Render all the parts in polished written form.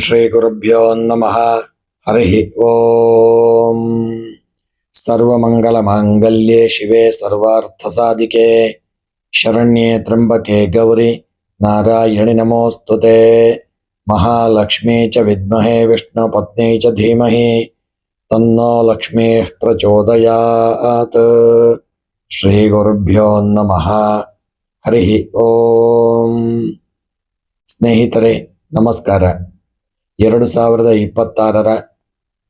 ಶ್ರೀ ಗುರುಭ್ಯೋ ನಮಃ. ಹರಿ ಓಂ. ಸರ್ವಮಂಗಲ ಮಾಂಗಲ್ಯೆ ಶಿವೆ ಸರ್ವಾರ್ಥ ಸಾಧಿಕೆ ಶರಣ್ಯೆ ತ್ರ್ಯಂಬಕೆ ಗೌರಿ ನಾರಾಯಣಿ ನಮೋಸ್ತುತೆ. ಮಹಾಲಕ್ಷ್ಮೀ ಚ ವಿದ್ಮಹೇ ವಿಷ್ಣು ಪತ್ನಿ ಚ ಧೀಮಹಿ ತನ್ನೋ ಲಕ್ಷ್ಮೀ ಪ್ರಚೋದಯಾತ್. ಶ್ರೀ ಗುರುಭ್ಯೋ ನಮಃ. ಹರಿ ಓಂ. ಸ್ನೇಹಿತರೆ ನಮಸ್ಕಾರ. 2026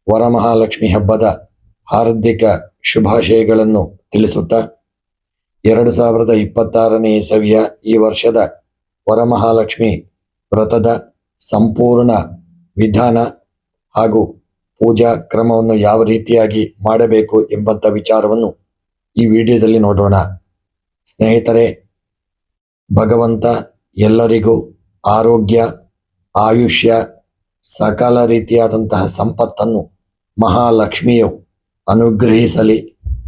ವರಮಹಾಲಕ್ಷ್ಮಿ ಹಬ್ಬದ ಹಾರ್ದಿಕ ಶುಭಾಶಯಗಳನ್ನು ತಿಳಿಸುತ್ತಾ 2026ನೇ ಇಸವಿಯ ಈ ವರ್ಷದ ವರಮಹಾಲಕ್ಷ್ಮಿ ವ್ರತದ ಸಂಪೂರ್ಣ ವಿಧಾನ ಹಾಗೂ ಪೂಜಾ ಕ್ರಮವನ್ನು ಯಾವ ರೀತಿಯಾಗಿ ಮಾಡಬೇಕು ಎಂಬಂಥ ವಿಚಾರವನ್ನು ಈ ವಿಡಿಯೋದಲ್ಲಿ ನೋಡೋಣ. ಸ್ನೇಹಿತರೆ, ಭಗವಂತ ಎಲ್ಲರಿಗೂ ಆರೋಗ್ಯ, ಆಯುಷ್ಯ, ಸಕಲ ರೀತಿಯಾದಂತಹ ಸಂಪತ್ತನ್ನು ಮಹಾಲಕ್ಷ್ಮಿಯು ಅನುಗ್ರಹಿಸಲಿ.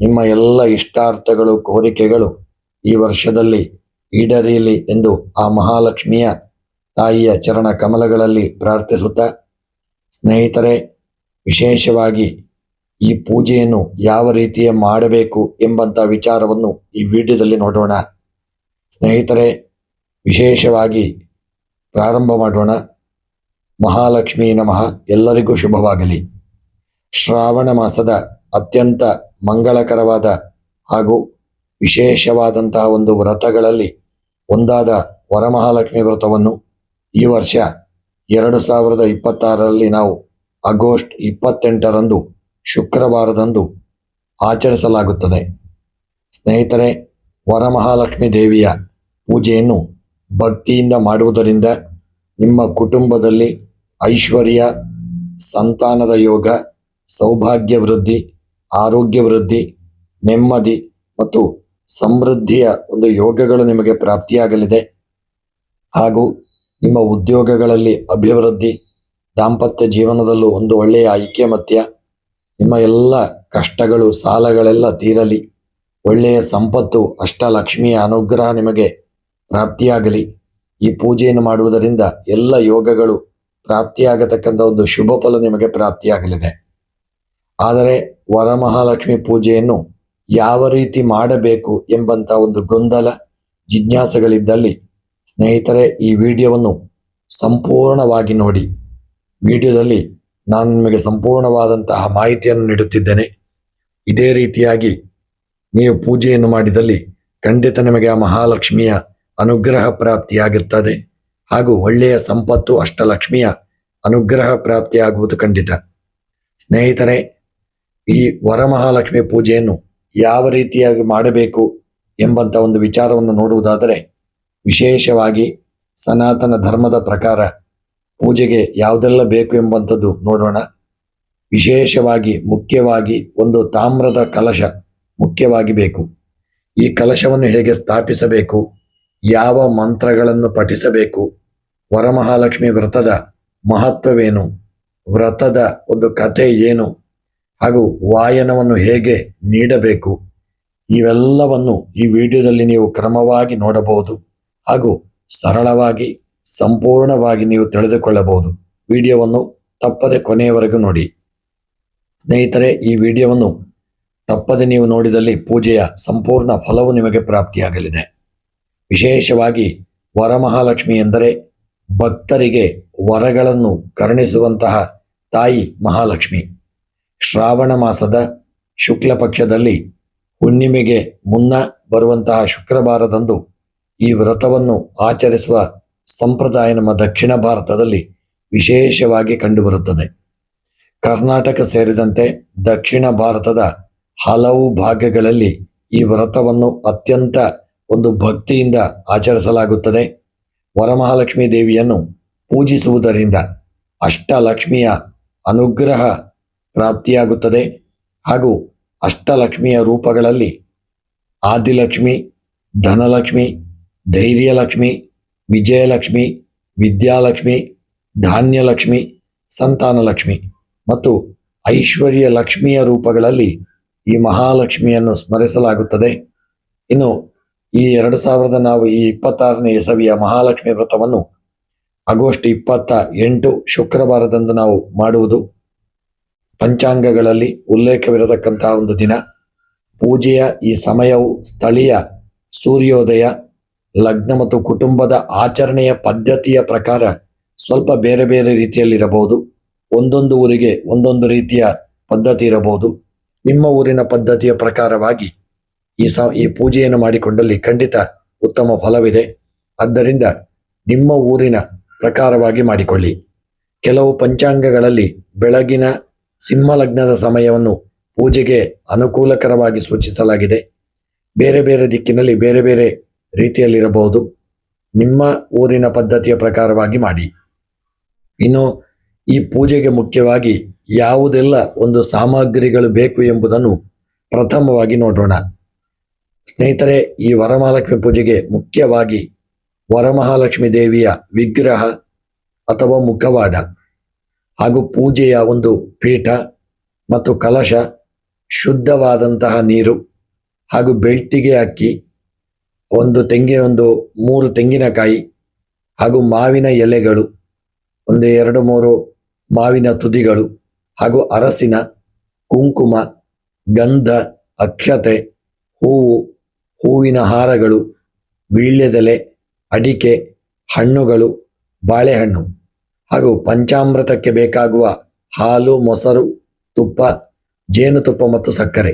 ನಿಮ್ಮ ಎಲ್ಲ ಇಷ್ಟಾರ್ಥಗಳು, ಕೋರಿಕೆಗಳು ಈ ವರ್ಷದಲ್ಲಿ ಈಡೇರಲಿ ಎಂದು ಆ ಮಹಾಲಕ್ಷ್ಮಿಯ ತಾಯಿಯ ಚರಣ ಕಮಲಗಳಲ್ಲಿ ಪ್ರಾರ್ಥಿಸುತ್ತಾ, ಸ್ನೇಹಿತರೆ, ವಿಶೇಷವಾಗಿ ಈ ಪೂಜೆಯನ್ನು ಯಾವ ರೀತಿಯ ಮಾಡಬೇಕು ಎಂಬಂಥ ವಿಚಾರವನ್ನು ಈ ವಿಡಿಯೋದಲ್ಲಿ ನೋಡೋಣ. ಸ್ನೇಹಿತರೆ, ವಿಶೇಷವಾಗಿ ಪ್ರಾರಂಭ ಮಾಡೋಣ. ಮಹಾಲಕ್ಷ್ಮೀ ನಮಃ. ಎಲ್ಲರಿಗೂ ಶುಭವಾಗಲಿ. ಶ್ರಾವಣ ಮಾಸದ ಅತ್ಯಂತ ಮಂಗಳಕರವಾದ ಹಾಗೂ ವಿಶೇಷವಾದಂತಹ ಒಂದು ವ್ರತಗಳಲ್ಲಿ ಒಂದಾದ ವರಮಹಾಲಕ್ಷ್ಮಿ ವ್ರತವನ್ನು ಈ ವರ್ಷ 2026ರಲ್ಲಿ ನಾವು ಆಗಸ್ಟ್ 28ರಂದು ಶುಕ್ರವಾರದಂದು ಆಚರಿಸಲಾಗುತ್ತದೆ. ಸ್ನೇಹಿತರೆ, ವರಮಹಾಲಕ್ಷ್ಮಿ ದೇವಿಯ ಪೂಜೆಯನ್ನು ಭಕ್ತಿಯಿಂದ ಮಾಡುವುದರಿಂದ ನಿಮ್ಮ ಕುಟುಂಬದಲ್ಲಿ ಐಶ್ವರ್ಯ, ಸಂತಾನದ ಯೋಗ, ಸೌಭಾಗ್ಯ ವೃದ್ಧಿ, ಆರೋಗ್ಯ ವೃದ್ಧಿ, ನೆಮ್ಮದಿ ಮತ್ತು ಸಮೃದ್ಧಿಯ ಒಂದು ಯೋಗಗಳು ನಿಮಗೆ ಪ್ರಾಪ್ತಿಯಾಗಲಿದೆ. ಹಾಗೂ ನಿಮ್ಮ ಉದ್ಯೋಗಗಳಲ್ಲಿ ಅಭಿವೃದ್ಧಿ, ದಾಂಪತ್ಯ ಜೀವನದಲ್ಲೂ ಒಂದು ಒಳ್ಳೆಯ ಐಕ್ಯಮತ್ಯ, ನಿಮ್ಮ ಎಲ್ಲ ಕಷ್ಟಗಳು, ಸಾಲಗಳೆಲ್ಲ ತೀರಲಿ. ಒಳ್ಳೆಯ ಸಂಪತ್ತು, ಅಷ್ಟಲಕ್ಷ್ಮಿಯ ಅನುಗ್ರಹ ನಿಮಗೆ ಪ್ರಾಪ್ತಿಯಾಗಲಿ. ಈ ಪೂಜೆಯನ್ನು ಮಾಡುವುದರಿಂದ ಎಲ್ಲ ಯೋಗಗಳು ಪ್ರಾಪ್ತಿಯಾಗತಕ್ಕಂಥ ಒಂದು ಶುಭ ಫಲ ನಿಮಗೆ ಪ್ರಾಪ್ತಿಯಾಗಲಿದೆ. ಆದರೆ ವರಮಹಾಲಕ್ಷ್ಮಿ ಪೂಜೆಯನ್ನು ಯಾವ ರೀತಿ ಮಾಡಬೇಕು ಎಂಬಂಥ ಒಂದು ಗೊಂದಲ, ಜಿಜ್ಞಾಸೆಗಳಿದ್ದಲ್ಲಿ ಸ್ನೇಹಿತರೆ, ಈ ವಿಡಿಯೋವನ್ನು ಸಂಪೂರ್ಣವಾಗಿ ನೋಡಿ. ವಿಡಿಯೋದಲ್ಲಿ ನಾನು ನಿಮಗೆ ಸಂಪೂರ್ಣವಾದಂತಹ ಮಾಹಿತಿಯನ್ನು ನೀಡುತ್ತಿದ್ದೇನೆ. ಇದೇ ರೀತಿಯಾಗಿ ನೀವು ಪೂಜೆಯನ್ನು ಮಾಡಿದಲ್ಲಿ ಖಂಡಿತ ನಿಮಗೆ ಆ ಮಹಾಲಕ್ಷ್ಮಿಯ ಅನುಗ್ರಹ ಪ್ರಾಪ್ತಿಯಾಗುತ್ತದೆ. ಹಾಗೂ ಒಳ್ಳೆಯ ಸಂಪತ್ತು, ಅಷ್ಟಲಕ್ಷ್ಮಿಯ ಅನುಗ್ರಹ ಪ್ರಾಪ್ತಿಯಾಗುವುದು ಖಂಡಿತ. ಸ್ನೇಹಿತರೆ, ಈ ವರಮಹಾಲಕ್ಷ್ಮಿ ಪೂಜೆಯನ್ನು ಯಾವ ರೀತಿಯಾಗಿ ಮಾಡಬೇಕು ಎಂಬಂಥ ಒಂದು ವಿಚಾರವನ್ನು ನೋಡುವುದಾದರೆ, ವಿಶೇಷವಾಗಿ ಸನಾತನ ಧರ್ಮದ ಪ್ರಕಾರ ಪೂಜೆಗೆ ಯಾವುದೆಲ್ಲ ಬೇಕು ಎಂಬಂಥದ್ದು ನೋಡೋಣ. ವಿಶೇಷವಾಗಿ ಮುಖ್ಯವಾಗಿ ಒಂದು ತಾಮ್ರದ ಕಲಶ ಮುಖ್ಯವಾಗಿ ಬೇಕು. ಈ ಕಲಶವನ್ನು ಹೇಗೆ ಸ್ಥಾಪಿಸಬೇಕು, ಯಾವ ಮಂತ್ರಗಳನ್ನು ಪಠಿಸಬೇಕು, ವರಮಹಾಲಕ್ಷ್ಮಿ ವ್ರತದ ಮಹತ್ವವೇನು, ವ್ರತದ ಒಂದು ಕಥೆ ಏನು, ಹಾಗೂ ವಾಯನವನ್ನು ಹೇಗೆ ನೀಡಬೇಕು, ಇವೆಲ್ಲವನ್ನು ಈ ವಿಡಿಯೋದಲ್ಲಿ ನೀವು ಕ್ರಮವಾಗಿ ನೋಡಬಹುದು. ಹಾಗೂ ಸರಳವಾಗಿ ಸಂಪೂರ್ಣವಾಗಿ ನೀವು ತಿಳಿದುಕೊಳ್ಳಬಹುದು. ವಿಡಿಯೋವನ್ನು ತಪ್ಪದೆ ಕೊನೆಯವರೆಗೂ ನೋಡಿ. ಸ್ನೇಹಿತರೆ, ಈ ವಿಡಿಯೋವನ್ನು ತಪ್ಪದೆ ನೀವು ನೋಡಿದಲ್ಲಿ ಪೂಜೆಯ ಸಂಪೂರ್ಣ ಫಲವು ನಿಮಗೆ ಪ್ರಾಪ್ತಿಯಾಗಲಿದೆ. ವಿಶೇಷವಾಗಿ ವರಮಹಾಲಕ್ಷ್ಮಿ ಎಂದರೆ ಭಕ್ತರಿಗೆ ವರಗಳನ್ನು ಕರುಣಿಸುವಂತಹ ತಾಯಿ ಮಹಾಲಕ್ಷ್ಮಿ. ಶ್ರಾವಣ ಮಾಸದ ಶುಕ್ಲ ಪಕ್ಷದಲ್ಲಿ ಹುಣ್ಣಿಮೆಗೆ ಮುನ್ನ ಬರುವಂತಹ ಶುಕ್ರವಾರದಂದು ಈ ವ್ರತವನ್ನು ಆಚರಿಸುವ ಸಂಪ್ರದಾಯ ನಮ್ಮ ದಕ್ಷಿಣ ಭಾರತದಲ್ಲಿ ವಿಶೇಷವಾಗಿ ಕಂಡುಬರುತ್ತದೆ. ಕರ್ನಾಟಕ ಸೇರಿದಂತೆ ದಕ್ಷಿಣ ಭಾರತದ ಹಲವು ಭಾಗಗಳಲ್ಲಿ ಈ ವ್ರತವನ್ನು ಅತ್ಯಂತ ಒಂದು ಭಕ್ತಿಯಿಂದ ಆಚರಿಸಲಾಗುತ್ತದೆ. ವರಮಹಾಲಕ್ಷ್ಮಿ ದೇವಿಯನ್ನು ಪೂಜಿಸುವುದರಿಂದ ಅಷ್ಟಲಕ್ಷ್ಮಿಯ ಅನುಗ್ರಹ ಪ್ರಾಪ್ತಿಯಾಗುತ್ತದೆ. ಹಾಗೂ ಅಷ್ಟಲಕ್ಷ್ಮಿಯ ರೂಪಗಳಲ್ಲಿ ಆದಿಲಕ್ಷ್ಮಿ, ಧನಲಕ್ಷ್ಮಿ, ಧೈರ್ಯಲಕ್ಷ್ಮಿ, ವಿಜಯಲಕ್ಷ್ಮಿ, ವಿದ್ಯಾಲಕ್ಷ್ಮಿ, ಧಾನ್ಯಲಕ್ಷ್ಮಿ, ಸಂತಾನಲಕ್ಷ್ಮಿ ಮತ್ತು ಐಶ್ವರ್ಯ ಲಕ್ಷ್ಮಿಯ ರೂಪಗಳಲ್ಲಿ ಈ ಮಹಾಲಕ್ಷ್ಮಿಯನ್ನು ಸ್ಮರಿಸಲಾಗುತ್ತದೆ. ಇನ್ನು ಈ 2026ನೇ ಇಸವಿಯ ಮಹಾಲಕ್ಷ್ಮಿ ವ್ರತವನ್ನು ಆಗಸ್ಟ್ 28 ಶುಕ್ರವಾರದಂದು ನಾವು ಮಾಡುವುದು. ಪಂಚಾಂಗಗಳಲ್ಲಿ ಉಲ್ಲೇಖವಿರತಕ್ಕಂತಹ ಒಂದು ದಿನ. ಪೂಜೆಯ ಈ ಸಮಯವು ಸ್ಥಳೀಯ ಸೂರ್ಯೋದಯ, ಲಗ್ನ ಮತ್ತು ಕುಟುಂಬದ ಆಚರಣೆಯ ಪದ್ಧತಿಯ ಪ್ರಕಾರ ಸ್ವಲ್ಪ ಬೇರೆ ಬೇರೆ ರೀತಿಯಲ್ಲಿರಬಹುದು. ಒಂದೊಂದು ಊರಿಗೆ ಒಂದೊಂದು ರೀತಿಯ ಪದ್ಧತಿ ಇರಬಹುದು. ನಿಮ್ಮ ಊರಿನ ಪದ್ಧತಿಯ ಪ್ರಕಾರವಾಗಿ ಈ ಪೂಜೆಯನ್ನು ಮಾಡಿಕೊಂಡಲ್ಲಿ ಖಂಡಿತ ಉತ್ತಮ ಫಲವಿದೆ. ಆದ್ದರಿಂದ ನಿಮ್ಮ ಊರಿನ ಪ್ರಕಾರವಾಗಿ ಮಾಡಿಕೊಳ್ಳಿ. ಕೆಲವು ಪಂಚಾಂಗಗಳಲ್ಲಿ ಬೆಳಗಿನ ಸಿಂಹ ಲಗ್ನದ ಸಮಯವನ್ನು ಪೂಜೆಗೆ ಅನುಕೂಲಕರವಾಗಿ ಸೂಚಿಸಲಾಗಿದೆ. ಬೇರೆ ಬೇರೆ ದಿಕ್ಕಿನಲ್ಲಿ ಬೇರೆ ಬೇರೆ ರೀತಿಯಲ್ಲಿರಬಹುದು. ನಿಮ್ಮ ಊರಿನ ಪದ್ಧತಿಯ ಪ್ರಕಾರವಾಗಿ ಮಾಡಿ. ಇನ್ನು ಈ ಪೂಜೆಗೆ ಮುಖ್ಯವಾಗಿ ಯಾವುದೆಲ್ಲ ಒಂದು ಸಾಮಗ್ರಿಗಳು ಬೇಕು ಎಂಬುದನ್ನು ಪ್ರಥಮವಾಗಿ ನೋಡೋಣ. ಸ್ನೇಹಿತರೆ, ಈ ವರಮಹಾಲಕ್ಷ್ಮಿ ಪೂಜೆಗೆ ಮುಖ್ಯವಾಗಿ ವರಮಹಾಲಕ್ಷ್ಮಿ ದೇವಿಯ ವಿಗ್ರಹ ಅಥವಾ ಮುಖವಾಡ ಹಾಗೂ ಪೂಜೆಯ ಒಂದು ಪೀಠ ಮತ್ತು ಕಲಶ, ಶುದ್ಧವಾದಂತಹ ನೀರು ಹಾಗೂ ಬೆಳ್ತಿಗೆ ಅಕ್ಕಿ, ಒಂದು 3 ತೆಂಗಿನಕಾಯಿ ಹಾಗೂ ಮಾವಿನ ಎಲೆಗಳು, 2-3 ಮಾವಿನ ತುದಿಗಳು ಹಾಗೂ ಅರಸಿನ, ಕುಂಕುಮ, ಗಂಧ, ಅಕ್ಷತೆ, ಹೂವು, ಹೂವಿನ ಹಾರಗಳು, ವೀಳ್ಯದೆಲೆ, ಅಡಿಕೆ, ಹಣ್ಣುಗಳು, ಬಾಳೆಹಣ್ಣು ಹಾಗೂ ಪಂಚಾಮೃತಕ್ಕೆ ಬೇಕಾಗುವ ಹಾಲು, ಮೊಸರು, ತುಪ್ಪ, ಜೇನುತುಪ್ಪ ಮತ್ತು ಸಕ್ಕರೆ.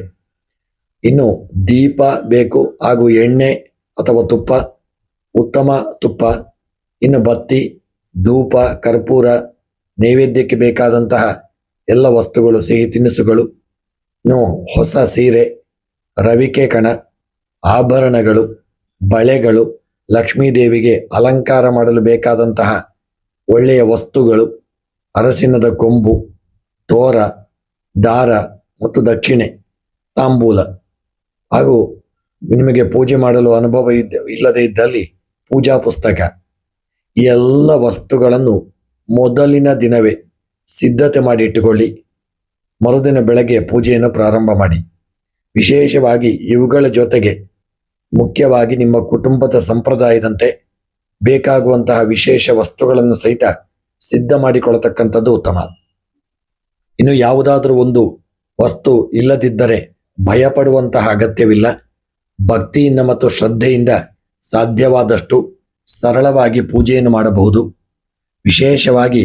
ಇನ್ನು ದೀಪ ಬೇಕು ಹಾಗೂ ಎಣ್ಣೆ ಅಥವಾ ತುಪ್ಪ, ಉತ್ತಮ ತುಪ್ಪ. ಇನ್ನು ಬತ್ತಿ, ಧೂಪ, ಕರ್ಪೂರ, ನೈವೇದ್ಯಕ್ಕೆ ಬೇಕಾದಂತಹ ಎಲ್ಲ ವಸ್ತುಗಳು, ಸಿಹಿ ತಿನಿಸುಗಳು. ಇನ್ನು ಹೊಸ ಸೀರೆ, ರವಿಕೆ ಕಣ, ಆಭರಣಗಳು, ಬಳೆಗಳು, ಲಕ್ಷ್ಮೀದೇವಿಗೆ ಅಲಂಕಾರ ಮಾಡಲು ಬೇಕಾದಂತಹ ಒಳ್ಳೆಯ ವಸ್ತುಗಳು, ಅರಸಿನದ ಕೊಂಬು, ತೋರ, ದಾರ ಮತ್ತು ದಕ್ಷಿಣೆ, ತಾಂಬೂಲ ಹಾಗೂ ನಿಮಗೆ ಪೂಜೆ ಮಾಡಲು ಅನುಭವ ಇಲ್ಲದೇ ಇದ್ದಲ್ಲಿ ಪೂಜಾ ಪುಸ್ತಕ. ಈ ಎಲ್ಲ ವಸ್ತುಗಳನ್ನು ಮೊದಲಿನ ದಿನವೇ ಸಿದ್ಧತೆ ಮಾಡಿ ಇಟ್ಟುಕೊಳ್ಳಿ. ಮರುದಿನ ಬೆಳಗ್ಗೆ ಪೂಜೆಯನ್ನು ಪ್ರಾರಂಭ ಮಾಡಿ. ವಿಶೇಷವಾಗಿ ಇವುಗಳ ಜೊತೆಗೆ ಮುಖ್ಯವಾಗಿ ನಿಮ್ಮ ಕುಟುಂಬದ ಸಂಪ್ರದಾಯದಂತೆ ಬೇಕಾಗುವಂತಹ ವಿಶೇಷ ವಸ್ತುಗಳನ್ನು ಸಹಿತ ಸಿದ್ಧ ಮಾಡಿಕೊಳ್ಳತಕ್ಕಂಥದ್ದು ಉತ್ತಮ. ಇನ್ನು ಯಾವುದಾದ್ರೂ ಒಂದು ವಸ್ತು ಇಲ್ಲದಿದ್ದರೆ ಭಯಪಡುವಂತಹ ಅಗತ್ಯವಿಲ್ಲ. ಭಕ್ತಿಯಿಂದ ಮತ್ತು ಶ್ರದ್ಧೆಯಿಂದ ಸಾಧ್ಯವಾದಷ್ಟು ಸರಳವಾಗಿ ಪೂಜೆಯನ್ನು ಮಾಡಬಹುದು. ವಿಶೇಷವಾಗಿ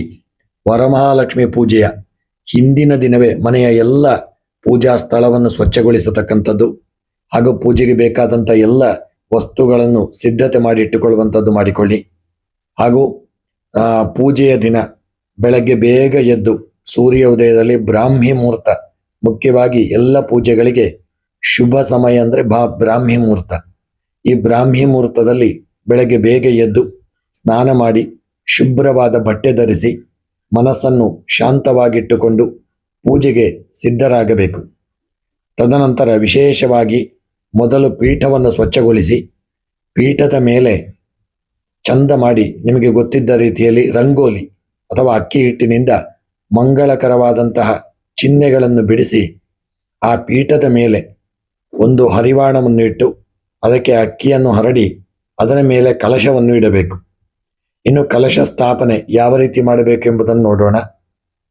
ವರಮಹಾಲಕ್ಷ್ಮಿ ಪೂಜೆಯ ಹಿಂದಿನ ದಿನವೇ ಮನೆಯ ಎಲ್ಲ ಪೂಜಾ ಸ್ಥಳವನ್ನು ಸ್ವಚ್ಛಗೊಳಿಸತಕ್ಕಂಥದ್ದು ಹಾಗೂ ಪೂಜೆಗೆ ಬೇಕಾದಂಥ ಎಲ್ಲ ವಸ್ತುಗಳನ್ನು ಸಿದ್ಧತೆ ಮಾಡಿ ಇಟ್ಟುಕೊಳ್ಳುವಂಥದ್ದು ಮಾಡಿಕೊಳ್ಳಿ. ಹಾಗೂ ಪೂಜೆಯ ದಿನ ಬೆಳಗ್ಗೆ ಬೇಗ ಎದ್ದು ಸೂರ್ಯ ಉದಯದಲ್ಲಿ ಬ್ರಾಹ್ಮಿ ಮುಹೂರ್ತ, ಮುಖ್ಯವಾಗಿ ಎಲ್ಲ ಪೂಜೆಗಳಿಗೆ ಶುಭ ಸಮಯ ಅಂದರೆ ಬ್ರಾಹ್ಮಿ ಮುಹೂರ್ತ. ಈ ಬ್ರಾಹ್ಮಿ ಮುಹೂರ್ತದಲ್ಲಿ ಬೆಳಗ್ಗೆ ಬೇಗ ಎದ್ದು ಸ್ನಾನ ಮಾಡಿ ಶುಭ್ರವಾದ ಬಟ್ಟೆ ಧರಿಸಿ ಮನಸ್ಸನ್ನು ಶಾಂತವಾಗಿಟ್ಟುಕೊಂಡು ಪೂಜೆಗೆ ಸಿದ್ಧರಾಗಬೇಕು. ತದನಂತರ ವಿಶೇಷವಾಗಿ ಮೊದಲು ಪೀಠವನ್ನು ಸ್ವಚ್ಛಗೊಳಿಸಿ ಪೀಠದ ಮೇಲೆ ಚಂದ ಮಾಡಿ ನಿಮಗೆ ಗೊತ್ತಿದ್ದ ರೀತಿಯಲ್ಲಿ ರಂಗೋಲಿ ಅಥವಾ ಅಕ್ಕಿ ಹಿಟ್ಟಿನಿಂದ ಮಂಗಳಕರವಾದಂತಹ ಚಿಹ್ನೆಗಳನ್ನು ಬಿಡಿಸಿ ಆ ಪೀಠದ ಮೇಲೆ ಒಂದು ಹರಿವಾಣವನ್ನು ಇಟ್ಟು ಅದಕ್ಕೆ ಅಕ್ಕಿಯನ್ನು ಹರಡಿ ಅದರ ಮೇಲೆ ಕಲಶವನ್ನು ಇಡಬೇಕು. ಇನ್ನು ಕಲಶ ಸ್ಥಾಪನೆ ಯಾವ ರೀತಿ ಮಾಡಬೇಕು ಎಂಬುದನ್ನು ನೋಡೋಣ.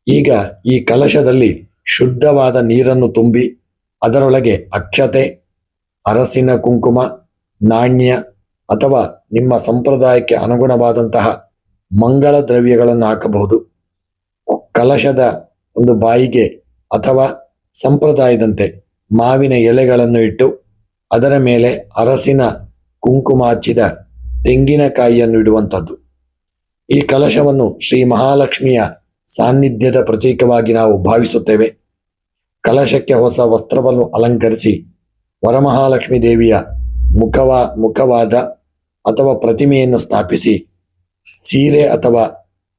ಈಗ ಈ ಕಲಶದಲ್ಲಿ ಶುದ್ಧವಾದ ನೀರನ್ನು ತುಂಬಿ ಅದರೊಳಗೆ ಅಕ್ಷತೆ, ಅರಸಿನ ಕುಂಕುಮ, ನಾಣ್ಯ ಅಥವಾ ನಿಮ್ಮ ಸಂಪ್ರದಾಯಕ್ಕೆ ಅನುಗುಣವಾದಂತಹ ಮಂಗಳ ದ್ರವ್ಯಗಳನ್ನು ಹಾಕಬಹುದು. ಕಲಶದ ಒಂದು ಬಾಯಿಗೆ ಅಥವಾ ಸಂಪ್ರದಾಯದಂತೆ ಮಾವಿನ ಎಲೆಗಳನ್ನು ಇಟ್ಟು ಅದರ ಮೇಲೆ ಅರಸಿನ ಕುಂಕುಮ ಹಚ್ಚಿದ ತೆಂಗಿನಕಾಯಿಯನ್ನು ಇಡುವಂಥದ್ದು. ಈ ಕಲಶವನ್ನು ಶ್ರೀ ಮಹಾಲಕ್ಷ್ಮಿಯ ಸಾನ್ನಿಧ್ಯದ ಪ್ರತೀಕವಾಗಿ ನಾವು ಭಾವಿಸುತ್ತೇವೆ. ಕಲಶಕ್ಕೆ ಹೊಸ ವಸ್ತ್ರವನ್ನು ಅಲಂಕರಿಸಿ ವರಮಹಾಲಕ್ಷ್ಮಿ ದೇವಿಯ ಮುಖವಾದ ಅಥವಾ ಪ್ರತಿಮೆಯನ್ನು ಸ್ಥಾಪಿಸಿ ಸೀರೆ ಅಥವಾ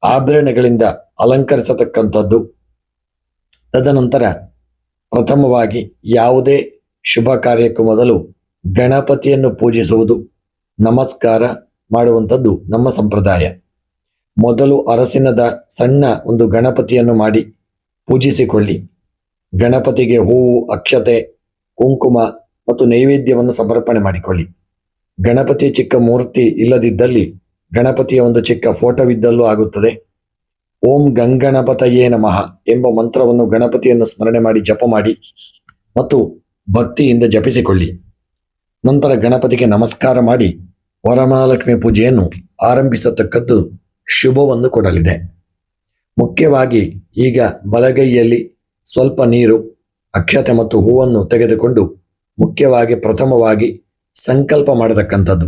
ಆಭರಣಗಳಿಂದ ಅಲಂಕರಿಸತಕ್ಕಂಥದ್ದು. ತದನಂತರ ಪ್ರಥಮವಾಗಿ ಯಾವುದೇ ಶುಭ ಕಾರ್ಯಕ್ಕೂ ಮೊದಲು ಗಣಪತಿಯನ್ನು ಪೂಜಿಸುವುದು, ನಮಸ್ಕಾರ ಮಾಡುವಂಥದ್ದು ನಮ್ಮ ಸಂಪ್ರದಾಯ. ಮೊದಲು ಅರಸಿನದ ಸಣ್ಣ ಒಂದು ಗಣಪತಿಯನ್ನು ಮಾಡಿ ಪೂಜಿಸಿಕೊಳ್ಳಿ. ಗಣಪತಿಗೆ ಹೂವು, ಅಕ್ಷತೆ, ಕುಂಕುಮ ಮತ್ತು ನೈವೇದ್ಯವನ್ನು ಸಮರ್ಪಣೆ ಮಾಡಿಕೊಳ್ಳಿ. ಗಣಪತಿ ಚಿಕ್ಕ ಮೂರ್ತಿ ಇಲ್ಲದಿದ್ದಲ್ಲಿ ಗಣಪತಿಯ ಒಂದು ಚಿಕ್ಕ ಫೋಟೋವಿದ್ದಲ್ಲೂ ಆಗುತ್ತದೆ. ಓಂ ಗಂಗಣಪತಯೇ ನಮಃ ಎಂಬ ಮಂತ್ರವನ್ನು ಗಣಪತಿಯನ್ನು ಸ್ಮರಣೆ ಮಾಡಿ ಜಪ ಮಾಡಿ ಮತ್ತು ಭಕ್ತಿಯಿಂದ ಜಪಿಸಿಕೊಳ್ಳಿ. ನಂತರ ಗಣಪತಿಗೆ ನಮಸ್ಕಾರ ಮಾಡಿ ವರಮಹಾಲಕ್ಷ್ಮಿ ಪೂಜೆಯನ್ನು ಆರಂಭಿಸತಕ್ಕದ್ದು ಶುಭವನ್ನು ಕೊಡಲಿದೆ. ಮುಖ್ಯವಾಗಿ ಈಗ ಬಲಗೈಯಲ್ಲಿ ಸ್ವಲ್ಪ ನೀರು, ಅಕ್ಷತೆ ಮತ್ತು ಹೂವನ್ನು ತೆಗೆದುಕೊಂಡು ಮುಖ್ಯವಾಗಿ ಪ್ರಥಮವಾಗಿ ಸಂಕಲ್ಪ ಮಾಡತಕ್ಕಂಥದ್ದು.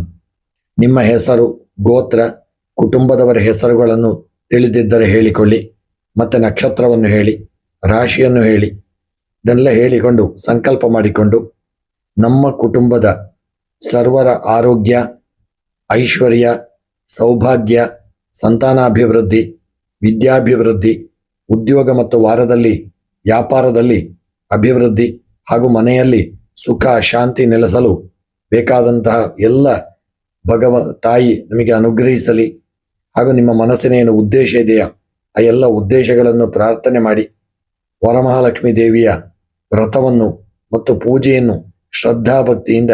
ನಿಮ್ಮ ಹೆಸರು, ಗೋತ್ರ, ಕುಟುಂಬದವರ ಹೆಸರುಗಳನ್ನು ತಿಳಿದಿದ್ದರೆ ಹೇಳಿಕೊಳ್ಳಿ, ಮತ್ತು ನಕ್ಷತ್ರವನ್ನು ಹೇಳಿ, ರಾಶಿಯನ್ನು ಹೇಳಿ, ಇದನ್ನೆಲ್ಲ ಹೇಳಿಕೊಂಡು ಸಂಕಲ್ಪ ಮಾಡಿಕೊಂಡು ನಮ್ಮ ಕುಟುಂಬದ ಸರ್ವರ ಆರೋಗ್ಯ, ಐಶ್ವರ್ಯ, ಸೌಭಾಗ್ಯ, ಸಂತಾನಾಭಿವೃದ್ಧಿ, ವಿದ್ಯಾಭಿವೃದ್ಧಿ, ಉದ್ಯೋಗ ಮತ್ತು ವಾರದಲ್ಲಿ ವ್ಯಾಪಾರದಲ್ಲಿ ಅಭಿವೃದ್ಧಿ ಹಾಗೂ ಮನೆಯಲ್ಲಿ ಸುಖ ಶಾಂತಿ ನೆಲೆಸಲು ಬೇಕಾದಂತಹ ಎಲ್ಲ ತಾಯಿ ನಮಗೆ ಅನುಗ್ರಹಿಸಲಿ. ಹಾಗೂ ನಿಮ್ಮ ಮನಸ್ಸಿನ ಏನು ಉದ್ದೇಶ ಇದೆಯಾ ಆ ಎಲ್ಲ ಉದ್ದೇಶಗಳನ್ನು ಪ್ರಾರ್ಥನೆ ಮಾಡಿ ವರಮಹಾಲಕ್ಷ್ಮೀ ದೇವಿಯ ವ್ರತವನ್ನು ಮತ್ತು ಪೂಜೆಯನ್ನು ಶ್ರದ್ಧಾಭಕ್ತಿಯಿಂದ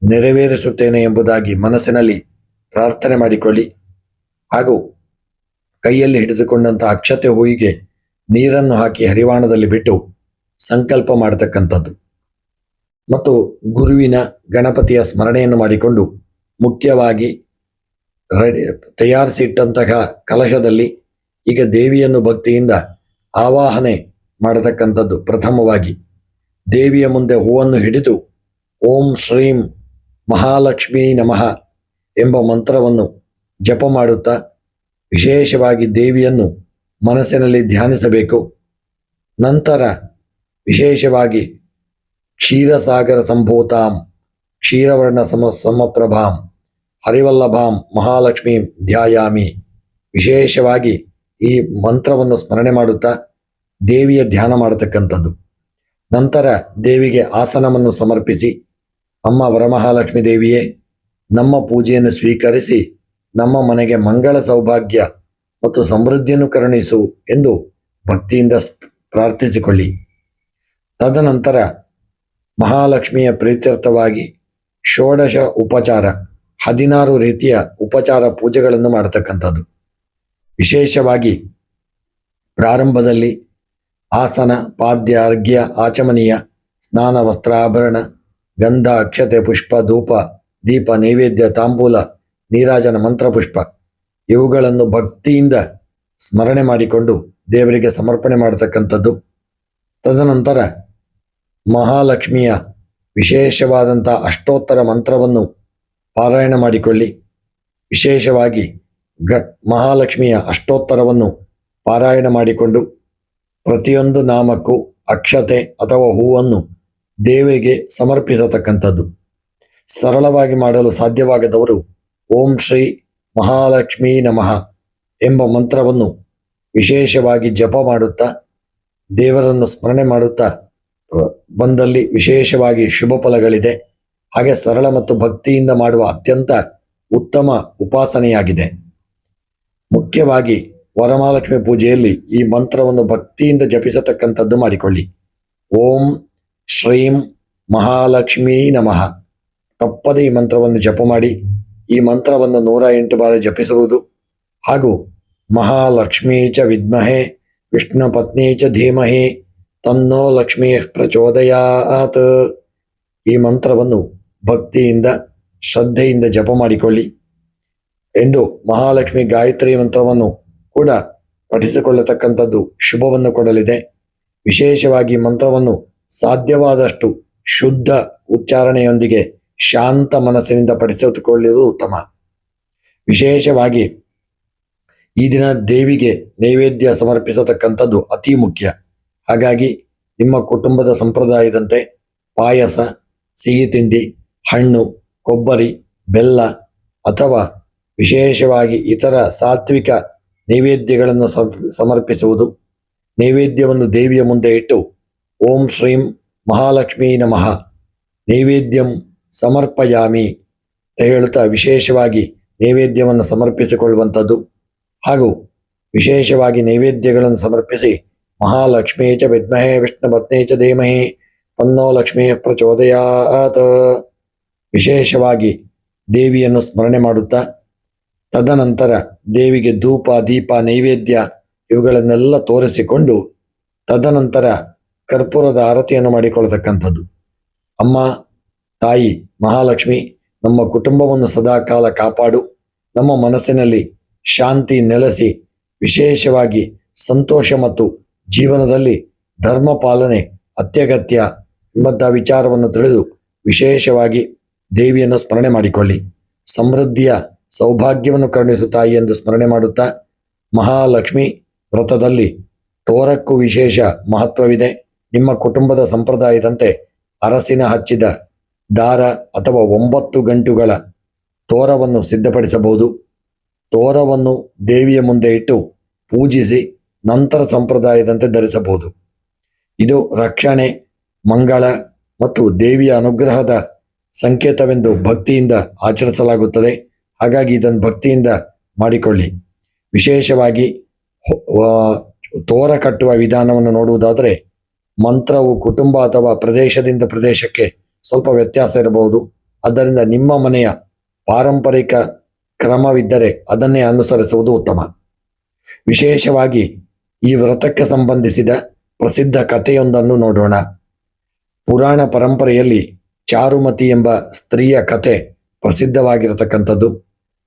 ನೆರವೇರಿಸುತ್ತೇನೆ ಎಂಬುದಾಗಿ ಮನಸ್ಸಿನಲ್ಲಿ ಪ್ರಾರ್ಥನೆ ಮಾಡಿಕೊಳ್ಳಿ. ಹಾಗೂ ಕೈಯಲ್ಲಿ ಹಿಡಿದುಕೊಂಡಂಥ ಅಕ್ಷತೆ ಹೂವಿಗೆ ನೀರನ್ನು ಹಾಕಿ ಹರಿವಾಣದಲ್ಲಿ ಬಿಟ್ಟು ಸಂಕಲ್ಪ ಮಾಡತಕ್ಕಂಥದ್ದು ಮತ್ತು ಗುರುವಿನ ಗಣಪತಿಯ ಸ್ಮರಣೆಯನ್ನು ಮಾಡಿಕೊಂಡು ಮುಖ್ಯವಾಗಿ ತಯಾರಿಸಿಟ್ಟಂತಹ ಕಲಶದಲ್ಲಿ ಈಗ ದೇವಿಯನ್ನು ಭಕ್ತಿಯಿಂದ ಆವಾಹನೆ ಮಾಡತಕ್ಕಂಥದ್ದು. ಪ್ರಥಮವಾಗಿ ದೇವಿಯ ಮುಂದೆ ಹೂವನ್ನು ಹಿಡಿದು ಓಂ ಶ್ರೀಂ ಮಹಾಲಕ್ಷ್ಮೀ ನಮಃ ಎಂಬ ಮಂತ್ರವನ್ನು ಜಪ ಮಾಡುತ್ತಾ ವಿಶೇಷವಾಗಿ ದೇವಿಯನ್ನು ಮನಸ್ಸಿನಲ್ಲಿ ಧ್ಯಾನಿಸಬೇಕು. ನಂತರ ವಿಶೇಷವಾಗಿ ಕ್ಷೀರಸಾಗರ ಸಂಭೂತಾಂ ಕ್ಷೀರವರ್ಣ ಸಮಪ್ರಭಾಂ ಹರಿವಲ್ಲಭಾಂ ಮಹಾಲಕ್ಷ್ಮೀಂ ಧ್ಯಾಯಾಮಿ. ವಿಶೇಷವಾಗಿ ಈ ಮಂತ್ರವನ್ನು ಸ್ಮರಣೆ ಮಾಡುತ್ತಾ ದೇವಿಯ ಧ್ಯಾನ ಮಾಡತಕ್ಕಂಥದ್ದು. ನಂತರ ದೇವಿಗೆ ಆಸನವನ್ನು ಸಮರ್ಪಿಸಿ, ಅಮ್ಮ ವರಮಹಾಲಕ್ಷ್ಮೀ ದೇವಿಯೇ, ನಮ್ಮ ಪೂಜೆಯನ್ನು ಸ್ವೀಕರಿಸಿ ನಮ್ಮ ಮನೆಗೆ ಮಂಗಳ ಸೌಭಾಗ್ಯ ಮತ್ತು ಸಮೃದ್ಧಿಯನ್ನು ಕರುಣಿಸು ಎಂದು ಭಕ್ತಿಯಿಂದ ಪ್ರಾರ್ಥಿಸಿಕೊಳ್ಳಿ. ತದನಂತರ ಮಹಾಲಕ್ಷ್ಮಿಯ ಪ್ರೀತ್ಯರ್ಥವಾಗಿ ಷೋಡಶ ಉಪಚಾರ 16 ರೀತಿಯ ಉಪಚಾರ ಪೂಜೆಗಳನ್ನು ಮಾಡತಕ್ಕಂಥದ್ದು. ವಿಶೇಷವಾಗಿ ಪ್ರಾರಂಭದಲ್ಲಿ ಆಸನ, ಪಾದ್ಯ, ಅರ್ಘ್ಯ, ಆಚಮನೀಯ, ಸ್ನಾನ, ವಸ್ತ್ರಾಭರಣ, ಗಂಧ, ಅಕ್ಷತೆ, ಪುಷ್ಪ, ಧೂಪ, ದೀಪ, ನೈವೇದ್ಯ, ತಾಂಬೂಲ, ನೀರಾಜನ, ಮಂತ್ರಪುಷ್ಪ ಇವುಗಳನ್ನು ಭಕ್ತಿಯಿಂದ ಸ್ಮರಣೆ ಮಾಡಿಕೊಂಡು ದೇವರಿಗೆ ಸಮರ್ಪಣೆ ಮಾಡತಕ್ಕಂಥದ್ದು. ತದನಂತರ ಮಹಾಲಕ್ಷ್ಮಿಯ ವಿಶೇಷವಾದಂಥ ಅಷ್ಟೋತ್ತರ ಮಂತ್ರವನ್ನು ಪಾರಾಯಣ ಮಾಡಿಕೊಳ್ಳಿ. ವಿಶೇಷವಾಗಿ ಮಹಾಲಕ್ಷ್ಮಿಯ ಅಷ್ಟೋತ್ತರವನ್ನು ಪಾರಾಯಣ ಮಾಡಿಕೊಂಡು ಪ್ರತಿಯೊಂದು ನಾಮಕ್ಕೂ ಅಕ್ಷತೆ ಅಥವಾ ಹೂವನ್ನು ದೇವಿಗೆ ಸಮರ್ಪಿಸತಕ್ಕಂಥದ್ದು. ಸರಳವಾಗಿ ಮಾಡಲು ಸಾಧ್ಯವಾಗದವರು ಓಂ ಶ್ರೀ ಮಹಾಲಕ್ಷ್ಮೀ ನಮಃ ಎಂಬ ಮಂತ್ರವನ್ನು ವಿಶೇಷವಾಗಿ ಜಪ ಮಾಡುತ್ತಾ ದೇವರನ್ನು ಸ್ಮರಣೆ ಮಾಡುತ್ತಾ ಬಂದಲ್ಲಿ ವಿಶೇಷವಾಗಿ ಶುಭ ಫಲಗಳಿದೆ. ಹಾಗೆ ಸರಳ ಮತ್ತು ಭಕ್ತಿಯಿಂದ ಮಾಡುವ ಅತ್ಯಂತ ಉತ್ತಮ ಉಪಾಸನೆಯಾಗಿದೆ. ಮುಖ್ಯವಾಗಿ ವರಮಹಾಲಕ್ಷ್ಮಿ ಪೂಜೆಯಲ್ಲಿ ಈ ಮಂತ್ರವನ್ನು ಭಕ್ತಿಯಿಂದ ಜಪಿಸತಕ್ಕಂಥದ್ದು ಮಾಡಿಕೊಳ್ಳಿ. ಓಂ ಶ್ರೀಂ ಮಹಾಲಕ್ಷ್ಮೀ ನಮಃ. ತಪ್ಪದೇ ಈ ಮಂತ್ರವನ್ನು ಜಪ ಮಾಡಿ. ಈ ಮಂತ್ರವನ್ನು 108 ಬಾರಿ ಜಪಿಸುವುದು ಹಾಗೂ ಮಹಾಲಕ್ಷ್ಮೀ ಚ ವಿದ್ಮಹೇ ವಿಷ್ಣು ಪತ್ನಿ ಚ ಧೀಮಹಿ ತನ್ನೋ ಲಕ್ಷ್ಮೀ ಪ್ರಚೋದಯಾತ್ ಈ ಮಂತ್ರವನ್ನು ಭಕ್ತಿಯಿಂದ ಶ್ರದ್ಧೆಯಿಂದ ಜಪ ಮಾಡಿಕೊಳ್ಳಿ ಎಂದು ಮಹಾಲಕ್ಷ್ಮಿ ಗಾಯತ್ರಿ ಮಂತ್ರವನ್ನು ಕೂಡ ಪಠಿಸಿಕೊಳ್ಳತಕ್ಕಂಥದ್ದು ಶುಭವನ್ನು ಕೊಡಲಿದೆ. ವಿಶೇಷವಾಗಿ ಮಂತ್ರವನ್ನು ಸಾಧ್ಯವಾದಷ್ಟು ಶುದ್ಧ ಉಚ್ಚಾರಣೆಯೊಂದಿಗೆ ಶಾಂತ ಮನಸ್ಸಿನಿಂದ ಪಠಿಸಿಕೊಳ್ಳುವುದು ಉತ್ತಮ. ವಿಶೇಷವಾಗಿ ಈ ದಿನ ದೇವಿಗೆ ನೈವೇದ್ಯ ಸಮರ್ಪಿಸತಕ್ಕಂಥದ್ದು ಅತಿ ಮುಖ್ಯ. ಹಾಗಾಗಿ ನಿಮ್ಮ ಕುಟುಂಬದ ಸಂಪ್ರದಾಯದಂತೆ ಪಾಯಸ, ಸಿಹಿ ತಿಂಡಿ, ಹಣ್ಣು, ಕೊಬ್ಬರಿ, ಬೆಲ್ಲ ಅಥವಾ ವಿಶೇಷವಾಗಿ ಇತರ ಸಾತ್ವಿಕ ನೈವೇದ್ಯಗಳನ್ನು ಸಮರ್ಪಿಸುವುದು. ನೈವೇದ್ಯವನ್ನು ದೇವಿಯ ಮುಂದೆ ಇಟ್ಟು ಓಂ ಶ್ರೀಂ ಮಹಾಲಕ್ಷ್ಮೀ ನಮಃ ನೈವೇದ್ಯಂ ಸಮರ್ಪಯಾಮಿ ಅಂತ ಹೇಳುತ್ತಾ ವಿಶೇಷವಾಗಿ ನೈವೇದ್ಯವನ್ನು ಸಮರ್ಪಿಸಿಕೊಳ್ಳುವಂಥದ್ದು. ಹಾಗೂ ವಿಶೇಷವಾಗಿ ನೈವೇದ್ಯಗಳನ್ನು ಸಮರ್ಪಿಸಿ ಮಹಾಲಕ್ಷ್ಮೀ ಚ ವಿದ್ಮಹೇ ವಿಷ್ಣು ಪತ್ನಿ ಚ ಧೀಮಹಿ ತನ್ನೋ ಲಕ್ಷ್ಮೀ ಪ್ರಚೋದಯಾತ್ ವಿಶೇಷವಾಗಿ ದೇವಿಯನ್ನು ಸ್ಮರಣೆ ಮಾಡುತ್ತಾ ತದನಂತರ ದೇವಿಗೆ ಧೂಪ ದೀಪ ನೈವೇದ್ಯ ಇವುಗಳನ್ನೆಲ್ಲ ತೋರಿಸಿಕೊಂಡು ತದನಂತರ ಕರ್ಪೂರದ ಆರತಿಯನ್ನು ಮಾಡಿಕೊಳ್ಳತಕ್ಕಂಥದ್ದು. ಅಮ್ಮ ತಾಯಿ ಮಹಾಲಕ್ಷ್ಮಿ ನಮ್ಮ ಕುಟುಂಬವನ್ನು ಸದಾಕಾಲ ಕಾಪಾಡು, ನಮ್ಮ ಮನಸ್ಸಿನಲ್ಲಿ ಶಾಂತಿ ನೆಲೆಸಿ ವಿಶೇಷವಾಗಿ ಸಂತೋಷ ಮತ್ತು ಜೀವನದಲ್ಲಿ ಧರ್ಮ ಪಾಲನೆ ಅತ್ಯಗತ್ಯ ಎಂಬಂಥ ವಿಚಾರವನ್ನು ತಿಳಿದು ವಿಶೇಷವಾಗಿ ದೇವಿಯನ್ನು ಸ್ಮರಣೆ ಮಾಡಿಕೊಳ್ಳಿ. ಸಮೃದ್ಧಿಯ ಸೌಭಾಗ್ಯವನ್ನು ಕರುಣಿಸು ತಾಯಿ ಎಂದು ಸ್ಮರಣೆ ಮಾಡುತ್ತಾ, ಮಹಾಲಕ್ಷ್ಮಿ ವ್ರತದಲ್ಲಿ ತೋರಕ್ಕೂ ವಿಶೇಷ ಮಹತ್ವವಿದೆ. ನಿಮ್ಮ ಕುಟುಂಬದ ಸಂಪ್ರದಾಯದಂತೆ ಅರಸಿನ ಹಚ್ಚಿದ ದಾರ ಅಥವಾ 9 ಗಂಟುಗಳ ತೋರವನ್ನು ಸಿದ್ಧಪಡಿಸಬಹುದು. ತೋರವನ್ನು ದೇವಿಯ ಮುಂದೆ ಇಟ್ಟು ಪೂಜಿಸಿ ನಂತರ ಸಂಪ್ರದಾಯದಂತೆ ಧರಿಸಬಹುದು. ಇದು ರಕ್ಷಣೆ, ಮಂಗಳ ಮತ್ತು ದೇವಿಯ ಅನುಗ್ರಹದ ಸಂಕೇತವೆಂದು ಭಕ್ತಿಯಿಂದ ಆಚರಿಸಲಾಗುತ್ತದೆ. ಹಾಗಾಗಿ ಇದನ್ನು ಭಕ್ತಿಯಿಂದ ಮಾಡಿಕೊಳ್ಳಿ. ವಿಶೇಷವಾಗಿ ತೋರ ಕಟ್ಟುವ ವಿಧಾನವನ್ನು ನೋಡುವುದಾದರೆ ಮಂತ್ರವು ಕುಟುಂಬ ಅಥವಾ ಪ್ರದೇಶದಿಂದ ಪ್ರದೇಶಕ್ಕೆ ಸ್ವಲ್ಪ ವ್ಯತ್ಯಾಸ ಇರಬಹುದು. ಆದ್ದರಿಂದ ನಿಮ್ಮ ಮನೆಯ ಪಾರಂಪರಿಕ ಕ್ರಮವಿದ್ದರೆ ಅದನ್ನೇ ಅನುಸರಿಸುವುದು ಉತ್ತಮ. ವಿಶೇಷವಾಗಿ ಈ ವ್ರತಕ್ಕೆ ಸಂಬಂಧಿಸಿದ ಪ್ರಸಿದ್ಧ ಕಥೆಯೊಂದನ್ನು ನೋಡೋಣ. ಪುರಾಣ ಪರಂಪರೆಯಲ್ಲಿ ಚಾರುಮತಿ ಎಂಬ ಸ್ತ್ರೀಯ ಕಥೆ ಪ್ರಸಿದ್ಧವಾಗಿರತಕ್ಕಂಥದ್ದು.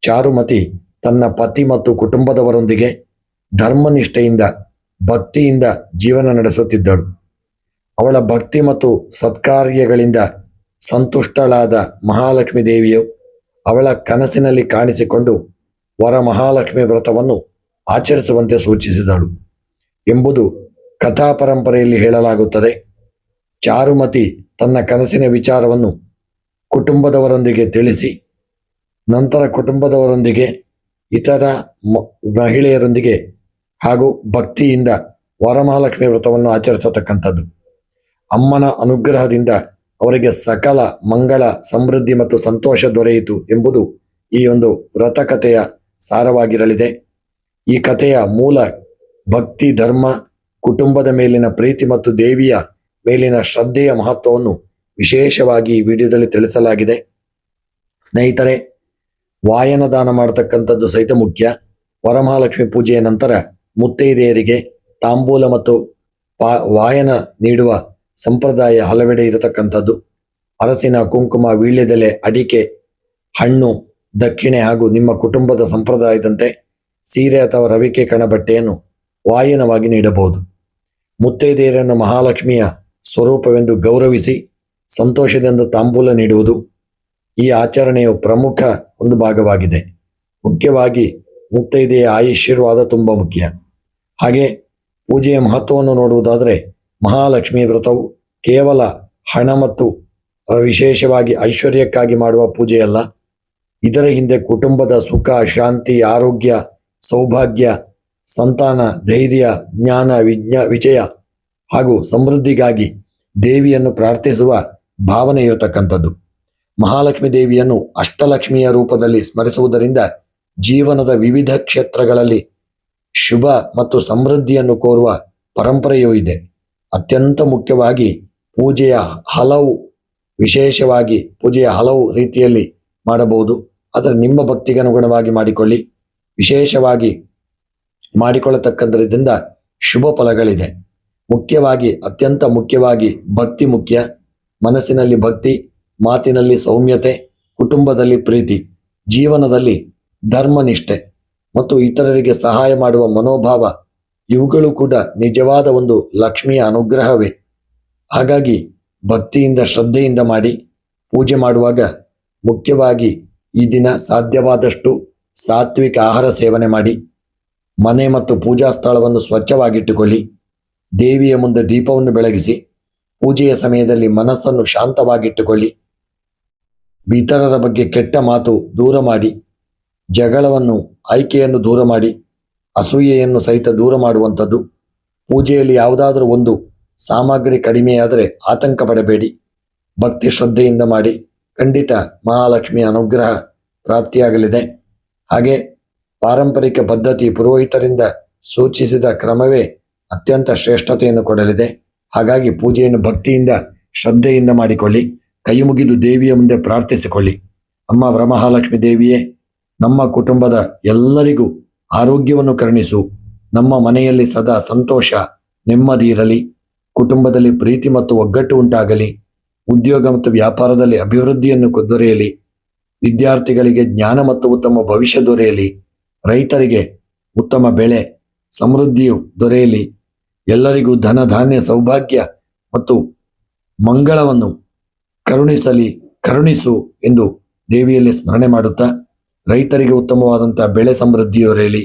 ಚಾರುಮತಿ ತನ್ನ ಪತಿ ಮತ್ತು ಕುಟುಂಬದವರೊಂದಿಗೆ ಧರ್ಮನಿಷ್ಠೆಯಿಂದ ಭಕ್ತಿಯಿಂದ ಜೀವನ ನಡೆಸುತ್ತಿದ್ದಳು. ಅವಳ ಭಕ್ತಿ ಮತ್ತು ಸತ್ಕಾರ್ಯಗಳಿಂದ ಸಂತುಷ್ಟಳಾದ ಮಹಾಲಕ್ಷ್ಮೀ ದೇವಿಯು ಅವಳ ಕನಸಿನಲ್ಲಿ ಕಾಣಿಸಿಕೊಂಡು ವರಮಹಾಲಕ್ಷ್ಮಿ ವ್ರತವನ್ನು ಆಚರಿಸುವಂತೆ ಸೂಚಿಸಿದಳು ಎಂಬುದು ಕಥಾ ಪರಂಪರೆಯಲ್ಲಿ ಹೇಳಲಾಗುತ್ತದೆ. ಚಾರುಮತಿ ತನ್ನ ಕನಸಿನ ವಿಚಾರವನ್ನು ಕುಟುಂಬದವರೊಂದಿಗೆ ತಿಳಿಸಿ ನಂತರ ಕುಟುಂಬದವರೊಂದಿಗೆ ಇತರ ಮಹಿಳೆಯರೊಂದಿಗೆ ಹಾಗೂ ಭಕ್ತಿಯಿಂದ ವರಮಹಾಲಕ್ಷ್ಮಿ ವ್ರತವನ್ನು ಆಚರಿಸತಕ್ಕಂಥದ್ದು. ಅಮ್ಮನ ಅನುಗ್ರಹದಿಂದ ಅವರಿಗೆ ಸಕಲ ಮಂಗಳ ಸಮೃದ್ಧಿ ಮತ್ತು ಸಂತೋಷ ದೊರೆಯಿತು ಎಂಬುದು ಈ ಒಂದು ವ್ರತಕಥೆಯ ಸಾರವಾಗಿರಲಿದೆ. ಈ ಕಥೆಯ ಮೂಲ ಭಕ್ತಿ, ಧರ್ಮ, ಕುಟುಂಬದ ಮೇಲಿನ ಪ್ರೀತಿ ಮತ್ತು ದೇವಿಯ ಮೇಲಿನ ಶ್ರದ್ಧೆಯ ಮಹತ್ವವನ್ನು ವಿಶೇಷವಾಗಿ ಈ ವಿಡಿಯೋದಲ್ಲಿ ತಿಳಿಸಲಾಗಿದೆ. ಸ್ನೇಹಿತರೆ, ವಾಯನ ದಾನ ಮಾಡತಕ್ಕಂಥದ್ದು ಸಹಿತ ಮುಖ್ಯ. ವರಮಹಾಲಕ್ಷ್ಮಿ ಪೂಜೆಯ ನಂತರ ಮುತ್ತೈದೆಯರಿಗೆ ತಾಂಬೂಲ ಮತ್ತು ವಾಯನ ನೀಡುವ ಸಂಪ್ರದಾಯ ಹಲವೆಡೆ ಇರತಕ್ಕಂಥದ್ದು. ಅರಸಿನ ಕುಂಕುಮ, ವೀಳ್ಯದೆಲೆ, ಅಡಿಕೆ, ಹಣ್ಣು, ದಕ್ಷಿಣೆ ಹಾಗೂ ನಿಮ್ಮ ಕುಟುಂಬದ ಸಂಪ್ರದಾಯದಂತೆ ಸೀರೆ ಅಥವಾ ರವಿಕೆ ಕಣಬಟ್ಟೆಯನ್ನು ವಾಯನವಾಗಿ ನೀಡಬಹುದು. ಮುತ್ತೈದೆಯರನ್ನು ಮಹಾಲಕ್ಷ್ಮಿಯ ಸ್ವರೂಪವೆಂದು ಗೌರವಿಸಿ ಸಂತೋಷದಿಂದ ತಾಂಬೂಲ ನೀಡುವುದು ಈ ಆಚರಣೆಯ ಪ್ರಮುಖ ಒಂದು ಭಾಗವಾಗಿದೆ. ಮುಖ್ಯವಾಗಿ ಮುತ್ತೈದೆಯ ಆಶೀರ್ವಾದ ತುಂಬ ಮುಖ್ಯ. ಹಾಗೆ ಪೂಜೆಯ ಮಹತ್ವವನ್ನು ನೋಡುವುದಾದರೆ ಮಹಾಲಕ್ಷ್ಮಿ ವ್ರತವು ಕೇವಲ ಹಣ ಮತ್ತು ವಿಶೇಷವಾಗಿ ಐಶ್ವರ್ಯಕ್ಕಾಗಿ ಮಾಡುವ ಪೂಜೆಯಲ್ಲ. ಇದರ ಹಿಂದೆ ಕುಟುಂಬದ ಸುಖ, ಶಾಂತಿ, ಆರೋಗ್ಯ, ಸೌಭಾಗ್ಯ, ಸಂತಾನ, ಧೈರ್ಯ, ಜ್ಞಾನ, ವಿಜಯ ಹಾಗೂ ಸಮೃದ್ಧಿಗಾಗಿ ದೇವಿಯನ್ನು ಪ್ರಾರ್ಥಿಸುವ ಭಾವನೆ ಇರತಕ್ಕಂಥದ್ದು. ಮಹಾಲಕ್ಷ್ಮಿ ದೇವಿಯನ್ನು ಅಷ್ಟಲಕ್ಷ್ಮಿಯ ರೂಪದಲ್ಲಿ ಸ್ಮರಿಸುವುದರಿಂದ ಜೀವನದ ವಿವಿಧ ಕ್ಷೇತ್ರಗಳಲ್ಲಿ ಶುಭ ಮತ್ತು ಸಮೃದ್ಧಿಯನ್ನು ಕೋರುವ ಪರಂಪರೆಯೂ ಇದೆ. ಅತ್ಯಂತ ಮುಖ್ಯವಾಗಿ ವಿಶೇಷವಾಗಿ ಪೂಜೆಯ ಹಲವು ರೀತಿಯಲ್ಲಿ ಮಾಡಬಹುದು. ಆದರೆ ನಿಮ್ಮ ಭಕ್ತಿಗೆ ಅನುಗುಣವಾಗಿ ಮಾಡಿಕೊಳ್ಳಿ. ವಿಶೇಷವಾಗಿ ಮಾಡಿಕೊಳ್ಳತಕ್ಕಂಥದ್ರಿಂದ ಶುಭ ಫಲಗಳಿದೆ. ಅತ್ಯಂತ ಮುಖ್ಯವಾಗಿ ಭಕ್ತಿ ಮುಖ್ಯ. ಮನಸ್ಸಿನಲ್ಲಿ ಭಕ್ತಿ, ಮಾತಿನಲ್ಲಿ ಸೌಮ್ಯತೆ, ಕುಟುಂಬದಲ್ಲಿ ಪ್ರೀತಿ, ಜೀವನದಲ್ಲಿ ಧರ್ಮನಿಷ್ಠೆ ಮತ್ತು ಇತರರಿಗೆ ಸಹಾಯ ಮಾಡುವ ಮನೋಭಾವ ಇವುಗಳು ಕೂಡ ನಿಜವಾದ ಒಂದು ಲಕ್ಷ್ಮಿಯ ಅನುಗ್ರಹವೇ. ಹಾಗಾಗಿ ಭಕ್ತಿಯಿಂದ ಶ್ರದ್ಧೆಯಿಂದ ಮಾಡಿ. ಪೂಜೆ ಮಾಡುವಾಗ ಮುಖ್ಯವಾಗಿ ಈ ದಿನ ಸಾಧ್ಯವಾದಷ್ಟು ಸಾತ್ವಿಕ ಆಹಾರ ಸೇವನೆ ಮಾಡಿ. ಮನೆ ಮತ್ತು ಪೂಜಾ ಸ್ಥಳವನ್ನು ಸ್ವಚ್ಛವಾಗಿಟ್ಟುಕೊಳ್ಳಿ. ದೇವಿಯ ಮುಂದೆ ದೀಪವನ್ನು ಬೆಳಗಿಸಿ ಪೂಜೆಯ ಸಮಯದಲ್ಲಿ ಮನಸ್ಸನ್ನು ಶಾಂತವಾಗಿಟ್ಟುಕೊಳ್ಳಿ. ಇತರರ ಬಗ್ಗೆ ಕೆಟ್ಟ ಮಾತು ದೂರ ಮಾಡಿ. ಜಗಳವನ್ನು, ಆಯ್ಕೆಯನ್ನು ದೂರ ಮಾಡಿ. ಅಸೂಯೆಯನ್ನು ಸಹಿತ ದೂರ ಮಾಡುವಂಥದ್ದು. ಪೂಜೆಯಲ್ಲಿ ಯಾವುದಾದ್ರೂ ಒಂದು ಸಾಮಗ್ರಿ ಕಡಿಮೆಯಾದರೆ ಆತಂಕ ಪಡಬೇಡಿ. ಭಕ್ತಿ ಶ್ರದ್ಧೆಯಿಂದ ಮಾಡಿ. ಖಂಡಿತ ಮಹಾಲಕ್ಷ್ಮಿಯ ಅನುಗ್ರಹ ಪ್ರಾಪ್ತಿಯಾಗಲಿದೆ. ಹಾಗೆ ಪಾರಂಪರಿಕ ಪದ್ಧತಿ ಪುರೋಹಿತರಿಂದ ಸೂಚಿಸಿದ ಕ್ರಮವೇ ಅತ್ಯಂತ ಶ್ರೇಷ್ಠತೆಯನ್ನು ಕೊಡಲಿದೆ. ಹಾಗಾಗಿ ಪೂಜೆಯನ್ನು ಭಕ್ತಿಯಿಂದ ಶ್ರದ್ಧೆಯಿಂದ ಮಾಡಿಕೊಳ್ಳಿ. ಕೈ ಮುಗಿದು ದೇವಿಯ ಮುಂದೆ ಪ್ರಾರ್ಥಿಸಿಕೊಳ್ಳಿ. ಅಮ್ಮ ವರಮಹಾಲಕ್ಷ್ಮಿ ದೇವಿಯೇ, ನಮ್ಮ ಕುಟುಂಬದ ಎಲ್ಲರಿಗೂ ಆರೋಗ್ಯವನ್ನು ಕರುಣಿಸು. ನಮ್ಮ ಮನೆಯಲ್ಲಿ ಸದಾ ಸಂತೋಷ, ನೆಮ್ಮದಿ ಇರಲಿ. ಕುಟುಂಬದಲ್ಲಿ ಪ್ರೀತಿ ಮತ್ತು ಒಗ್ಗಟ್ಟು ಉಂಟಾಗಲಿ. ಉದ್ಯೋಗ ಮತ್ತು ವ್ಯಾಪಾರದಲ್ಲಿ ಅಭಿವೃದ್ಧಿಯನ್ನು ದೊರೆಯಲಿ. ವಿದ್ಯಾರ್ಥಿಗಳಿಗೆ ಜ್ಞಾನ ಮತ್ತು ಉತ್ತಮ ಭವಿಷ್ಯ ದೊರೆಯಲಿ. ರೈತರಿಗೆ ಉತ್ತಮ ಬೆಳೆ, ಸಮೃದ್ಧಿಯು ದೊರೆಯಲಿ. ಎಲ್ಲರಿಗೂ ಧನ, ಧಾನ್ಯ, ಸೌಭಾಗ್ಯ ಮತ್ತು ಮಂಗಳವನ್ನು ಕರುಣಿಸು ಎಂದು ದೇವಿಯಲ್ಲಿ ಸ್ಮರಣೆ ಮಾಡುತ್ತಾ, ರೈತರಿಗೆ ಉತ್ತಮವಾದಂತಹ ಬೆಳೆ ಸಮೃದ್ಧಿ ದೊರೆಯಲಿ.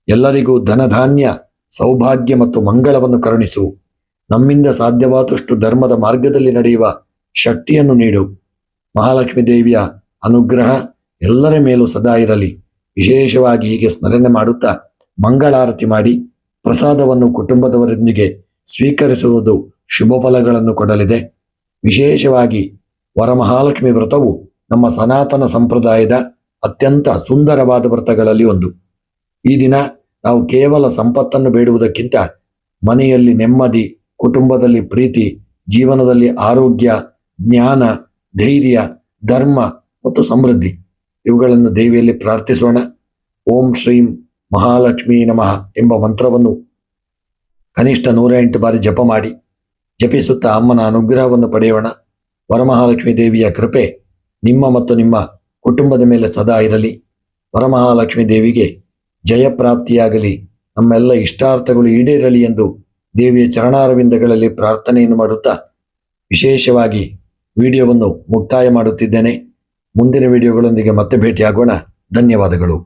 ಎಲ್ಲರಿಗೂ ಧನ, ಧಾನ್ಯ, ಸೌಭಾಗ್ಯ ಮತ್ತು ಮಂಗಳವನ್ನು ಕರುಣಿಸು. ನಮ್ಮಿಂದ ಸಾಧ್ಯವಾದಷ್ಟು ಧರ್ಮದ ಮಾರ್ಗದಲ್ಲಿ ನಡೆಯುವ ಶಕ್ತಿಯನ್ನು ನೀಡು. ಮಹಾಲಕ್ಷ್ಮೀ ದೇವಿಯ ಅನುಗ್ರಹ ಎಲ್ಲರ ಮೇಲೂ ಸದಾ ಇರಲಿ. ವಿಶೇಷವಾಗಿ ಹೀಗೆ ಸ್ಮರಣೆ ಮಾಡುತ್ತಾ ಮಂಗಳಾರತಿ ಮಾಡಿ ಪ್ರಸಾದವನ್ನು ಕುಟುಂಬದವರೊಂದಿಗೆ ಸ್ವೀಕರಿಸುವುದು ಶುಭ ಫಲಗಳನ್ನು ಕೊಡಲಿದೆ. ವಿಶೇಷವಾಗಿ ವರಮಹಾಲಕ್ಷ್ಮಿ ವ್ರತವು ನಮ್ಮ ಸನಾತನ ಸಂಪ್ರದಾಯದ ಅತ್ಯಂತ ಸುಂದರವಾದ ವ್ರತಗಳಲ್ಲಿ ಒಂದು. ಈ ದಿನ ನಾವು ಕೇವಲ ಸಂಪತ್ತನ್ನು ಬೇಡುವುದಕ್ಕಿಂತ ಮನೆಯಲ್ಲಿ ನೆಮ್ಮದಿ, ಕುಟುಂಬದಲ್ಲಿ ಪ್ರೀತಿ, ಜೀವನದಲ್ಲಿ ಆರೋಗ್ಯ, ಜ್ಞಾನ, ಧೈರ್ಯ, ಧರ್ಮ ಮತ್ತು ಸಮೃದ್ಧಿ ಇವುಗಳನ್ನು ದೇವಿಯಲ್ಲಿ ಪ್ರಾರ್ಥಿಸೋಣ. ಓಂ ಶ್ರೀಂ ಮಹಾಲಕ್ಷ್ಮೀ ನಮಃ ಎಂಬ ಮಂತ್ರವನ್ನು ಕನಿಷ್ಠ 108 ಬಾರಿ ಜಪ ಮಾಡಿ ಜಪಿಸುತ್ತಾ ಅಮ್ಮನ ಅನುಗ್ರಹವನ್ನು ಪಡೆಯೋಣ. ವರಮಹಾಲಕ್ಷ್ಮೀ ದೇವಿಯ ಕೃಪೆ ನಿಮ್ಮ ಮತ್ತು ನಿಮ್ಮ ಕುಟುಂಬದ ಮೇಲೆ ಸದಾ ಇರಲಿ. ವರಮಹಾಲಕ್ಷ್ಮೀ ದೇವಿಗೆ ಜಯಪ್ರಾಪ್ತಿಯಾಗಲಿ, ನಮ್ಮೆಲ್ಲ ಇಷ್ಟಾರ್ಥಗಳು ಈಡೇರಲಿ ಎಂದು ದೇವಿಯ ಚರಣಾರವಿಂದಗಳಲ್ಲಿ ಪ್ರಾರ್ಥನೆಯನ್ನು ಮಾಡುತ್ತಾ ವಿಶೇಷವಾಗಿ ವಿಡಿಯೋವನ್ನು ಮುಕ್ತಾಯ ಮಾಡುತ್ತಿದ್ದೇನೆ. ಮುಂದಿನ ವಿಡಿಯೋಗಳೊಂದಿಗೆ ಮತ್ತೆ ಭೇಟಿಯಾಗೋಣ. ಧನ್ಯವಾದಗಳು.